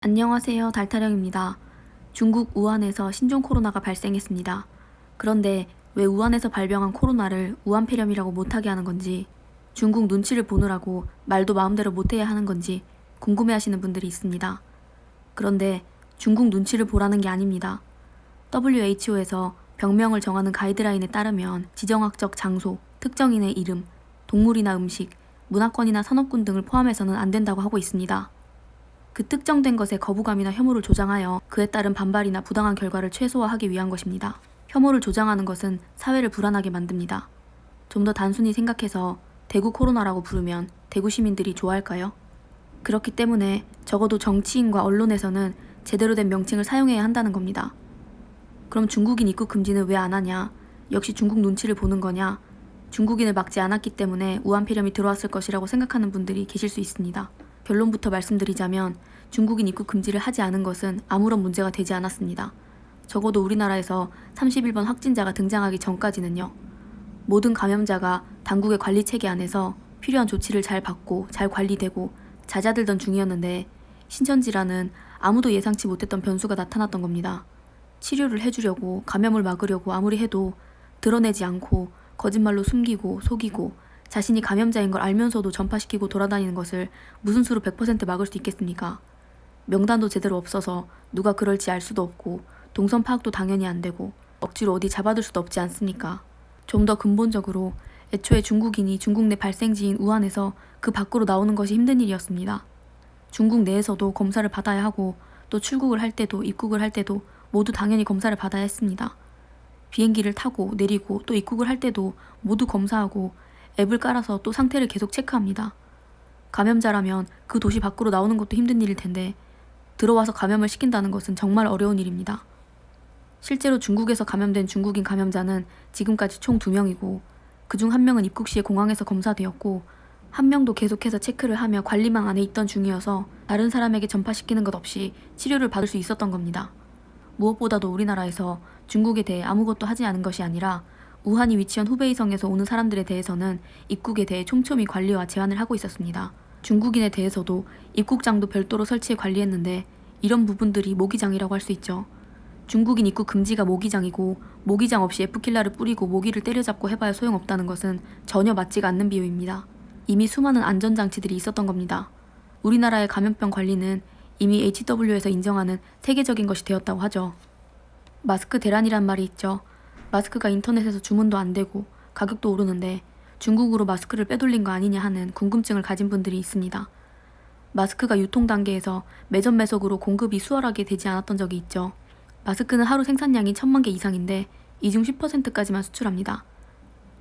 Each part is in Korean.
안녕하세요. 달타령입니다. 중국 우한에서 신종 코로나가 발생했습니다. 그런데 왜 우한에서 발병한 코로나를 우한폐렴이라고 못하게 하는 건지, 중국 눈치를 보느라고 말도 마음대로 못해야 하는 건지 궁금해하시는 분들이 있습니다. 그런데 중국 눈치를 보라는 게 아닙니다. WHO에서 병명을 정하는 가이드라인에 따르면 지정학적 장소, 특정인의 이름, 동물이나 음식, 문화권이나 산업군 등을 포함해서는 안 된다고 하고 있습니다. 그 특정된 것에 거부감이나 혐오를 조장하여 그에 따른 반발이나 부당한 결과를 최소화하기 위한 것입니다. 혐오를 조장하는 것은 사회를 불안하게 만듭니다. 좀 더 단순히 생각해서 대구 코로나라고 부르면 대구 시민들이 좋아할까요? 그렇기 때문에 적어도 정치인과 언론에서는 제대로 된 명칭을 사용해야 한다는 겁니다. 그럼 중국인 입국 금지는 왜 안 하냐? 역시 중국 눈치를 보는 거냐? 중국인을 막지 않았기 때문에 우한폐렴이 들어왔을 것이라고 생각하는 분들이 계실 수 있습니다. 결론부터 말씀드리자면 중국인 입국 금지를 하지 않은 것은 아무런 문제가 되지 않았습니다. 적어도 우리나라에서 31번 확진자가 등장하기 전까지는요. 모든 감염자가 당국의 관리 체계 안에서 필요한 조치를 잘 받고 잘 관리되고 잦아들던 중이었는데 신천지라는 아무도 예상치 못했던 변수가 나타났던 겁니다. 치료를 해주려고 감염을 막으려고 아무리 해도 드러내지 않고 거짓말로 숨기고 속이고 자신이 감염자인 걸 알면서도 전파시키고 돌아다니는 것을 무슨 수로 100% 막을 수 있겠습니까? 명단도 제대로 없어서 누가 그럴지 알 수도 없고 동선 파악도 당연히 안 되고 억지로 어디 잡아둘 수도 없지 않습니까? 좀 더 근본적으로 애초에 중국인이 중국 내 발생지인 우한에서 그 밖으로 나오는 것이 힘든 일이었습니다. 중국 내에서도 검사를 받아야 하고 또 출국을 할 때도 입국을 할 때도 모두 당연히 검사를 받아야 했습니다. 비행기를 타고 내리고 또 입국을 할 때도 모두 검사하고 앱을 깔아서 또 상태를 계속 체크합니다. 감염자라면 그 도시 밖으로 나오는 것도 힘든 일일 텐데 들어와서 감염을 시킨다는 것은 정말 어려운 일입니다. 실제로 중국에서 감염된 중국인 감염자는 지금까지 총 2명이고 그중 1명은 입국 시에 공항에서 검사되었고 1명도 계속해서 체크를 하며 관리망 안에 있던 중이어서 다른 사람에게 전파시키는 것 없이 치료를 받을 수 있었던 겁니다. 무엇보다도 우리나라에서 중국에 대해 아무것도 하지 않은 것이 아니라 우한이 위치한 후베이성에서 오는 사람들에 대해서는 입국에 대해 촘촘히 관리와 제한을 하고 있었습니다. 중국인에 대해서도 입국장도 별도로 설치해 관리했는데 이런 부분들이 모기장이라고 할 수 있죠. 중국인 입국 금지가 모기장이고 모기장 없이 에프킬라를 뿌리고 모기를 때려잡고 해봐야 소용없다는 것은 전혀 맞지가 않는 비유입니다. 이미 수많은 안전장치들이 있었던 겁니다. 우리나라의 감염병 관리는 이미 HW에서 인정하는 세계적인 것이 되었다고 하죠. 마스크 대란이란 말이 있죠. 마스크가 인터넷에서 주문도 안 되고 가격도 오르는데 중국으로 마스크를 빼돌린 거 아니냐 하는 궁금증을 가진 분들이 있습니다. 마스크가 유통 단계에서 매점 매석으로 공급이 수월하게 되지 않았던 적이 있죠. 마스크는 하루 생산량이 1000만 개 이상인데 이 중 10%까지만 수출합니다.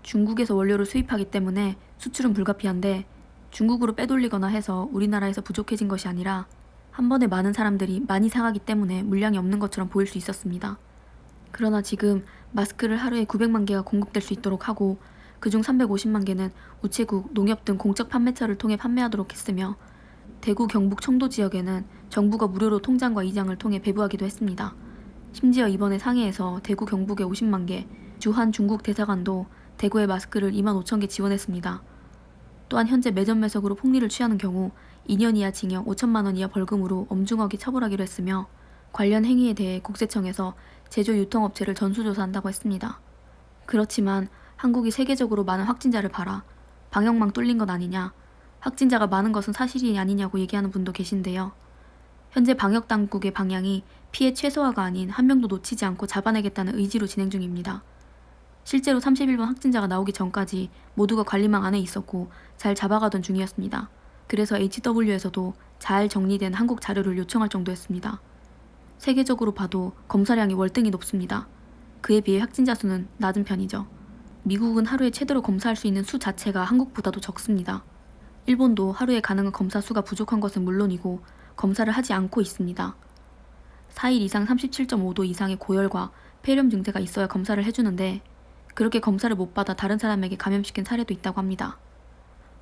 중국에서 원료를 수입하기 때문에 수출은 불가피한데 중국으로 빼돌리거나 해서 우리나라에서 부족해진 것이 아니라 한 번에 많은 사람들이 많이 사가기 때문에 물량이 없는 것처럼 보일 수 있었습니다. 그러나 지금 마스크를 하루에 900만 개가 공급될 수 있도록 하고 그중 350만 개는 우체국, 농협 등 공적 판매처를 통해 판매하도록 했으며 대구, 경북, 청도 지역에는 정부가 무료로 통장과 이장을 통해 배부하기도 했습니다. 심지어 이번에 상해에서 대구, 경북에 50만 개, 주한 중국 대사관도 대구에 마스크를 2만 5천 개 지원했습니다. 또한 현재 매점 매석으로 폭리를 취하는 경우 2년 이하 징역 5천만 원 이하 벌금으로 엄중하게 처벌하기로 했으며 관련 행위에 대해 국세청에서 제조 유통업체를 전수조사한다고 했습니다. 그렇지만 한국이 세계적으로 많은 확진자를 봐라. 방역망 뚫린 것 아니냐. 확진자가 많은 것은 사실이 아니냐고 얘기하는 분도 계신데요. 현재 방역당국의 방향이 피해 최소화가 아닌 한 명도 놓치지 않고 잡아내겠다는 의지로 진행 중입니다. 실제로 31번 확진자가 나오기 전까지 모두가 관리망 안에 있었고 잘 잡아가던 중이었습니다. 그래서 HW에서도 잘 정리된 한국 자료를 요청할 정도였습니다. 세계적으로 봐도 검사량이 월등히 높습니다. 그에 비해 확진자 수는 낮은 편이죠. 미국은 하루에 최대로 검사할 수 있는 수 자체가 한국보다도 적습니다. 일본도 하루에 가능한 검사 수가 부족한 것은 물론이고 검사를 하지 않고 있습니다. 4일 이상 37.5도 이상의 고열과 폐렴 증세가 있어야 검사를 해주는데 그렇게 검사를 못 받아 다른 사람에게 감염시킨 사례도 있다고 합니다.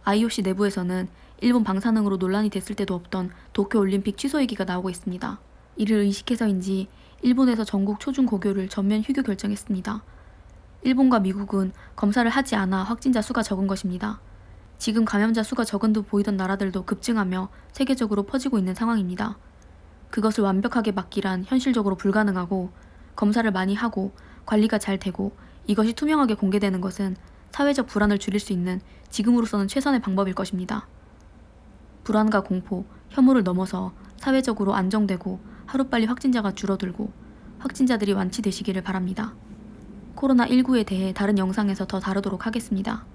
IOC 내부에서는 일본 방사능으로 논란이 됐을 때도 없던 도쿄올림픽 취소 얘기가 나오고 있습니다. 이를 의식해서인지 일본에서 전국 초중고교를 전면 휴교 결정했습니다. 일본과 미국은 검사를 하지 않아 확진자 수가 적은 것입니다. 지금 감염자 수가 적은 듯 보이던 나라들도 급증하며 세계적으로 퍼지고 있는 상황입니다. 그것을 완벽하게 막기란 현실적으로 불가능하고 검사를 많이 하고 관리가 잘 되고 이것이 투명하게 공개되는 것은 사회적 불안을 줄일 수 있는 지금으로서는 최선의 방법일 것입니다. 불안과 공포, 혐오를 넘어서 사회적으로 안정되고 하루빨리 확진자가 줄어들고 확진자들이 완치되시기를 바랍니다. 코로나19에 대해 다른 영상에서 더 다루도록 하겠습니다.